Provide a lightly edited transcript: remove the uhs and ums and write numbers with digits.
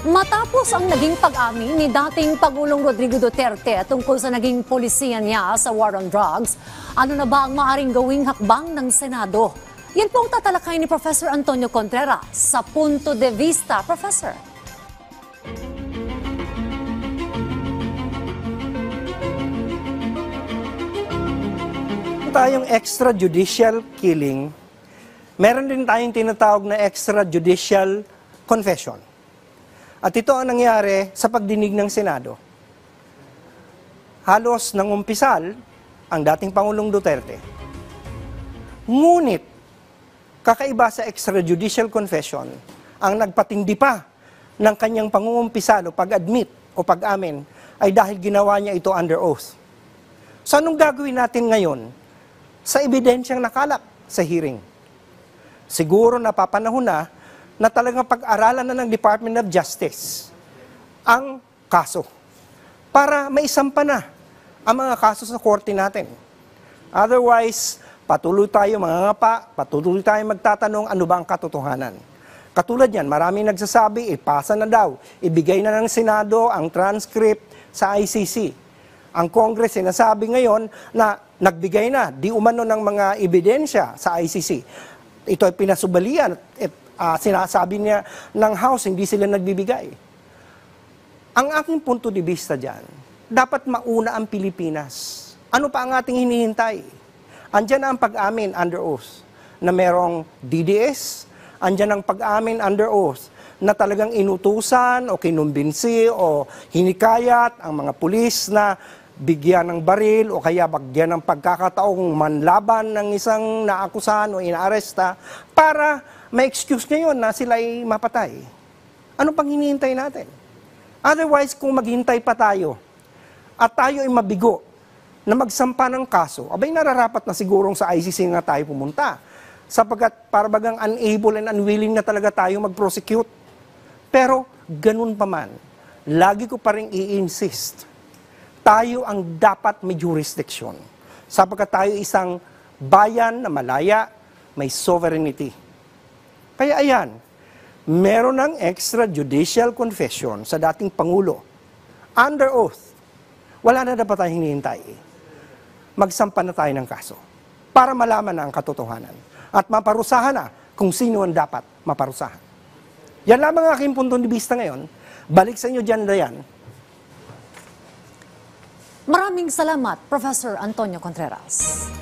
Matapos ang naging pag-amin ni dating Pangulong Rodrigo Duterte tungkol sa naging polisiya niya sa war on drugs, ano na ba ang maaaring gawing hakbang ng Senado? Yan po ang tatalakay ni Professor Antonio Contreras sa Punto de Vista. Professor. Tayong extrajudicial killing, meron din tayong tinatawag na extrajudicial confession. At ito ang nangyari sa pagdinig ng Senado. Halos nangumpisal ang dating Pangulong Duterte. Ngunit, kakaiba sa extrajudicial confession, ang nagpatindi pa ng kanyang pangungumpisal o pag-admit o pag-amin ay dahil ginawa niya ito under oath. So anong gagawin natin ngayon sa ebidensyang nakalap sa hearing? Siguro napapanahon na talagang pag-aralan na ng Department of Justice ang kaso para maisampa na ang mga kaso sa korte natin. Otherwise, patuloy tayo mangangapa, patuloy tayo magtatanong ano ba ang katotohanan. Katulad yan, maraming nagsasabi, ipasa na daw, ibigay na ng Senado ang transcript sa ICC. Ang Congress sinasabi ngayon na nagbigay na, di umano ng mga ebidensya sa ICC. Ito ay pinasubalian at sinasabi niya ng House, hindi sila nagbibigay. Ang aking punto de vista dyan, dapat mauna ang Pilipinas. Ano pa ang ating hinihintay? Andyan ang pag-amin under oath na merong DDS, andyan ang pag-amin under oath na talagang inutusan o kinumbinsi o hinikayat ang mga pulis na bigyan ng baril o kaya bagyan ng pagkakataong manlaban ng isang naakusahan o inaaresta para may excuse ngayon na sila ay mapatay. Ano pang hinihintay natin? Otherwise, kung maghintay pa tayo at tayo ay mabigo na magsampa ng kaso, abay nararapat na sigurong sa ICC nga tayo pumunta sapagkat parabagang unable and unwilling na talaga tayo mag-prosecute. Pero ganun pa man, lagi ko pa rin i-insist, tayo ang dapat may jurisdiction sapagkat tayo isang bayan na malaya, may sovereignty. Kaya ayan, meron ng extrajudicial confession sa dating Pangulo. Under oath, wala na dapat tayong hinihintay. Magsampa na tayo ng kaso para malaman na ang katotohanan at maparusahan na kung sino ang dapat maparusahan. Yan lamang ang aking punto de vista ngayon. Balik sa inyo dyan, Dayan. Maraming salamat, Professor Antonio Contreras.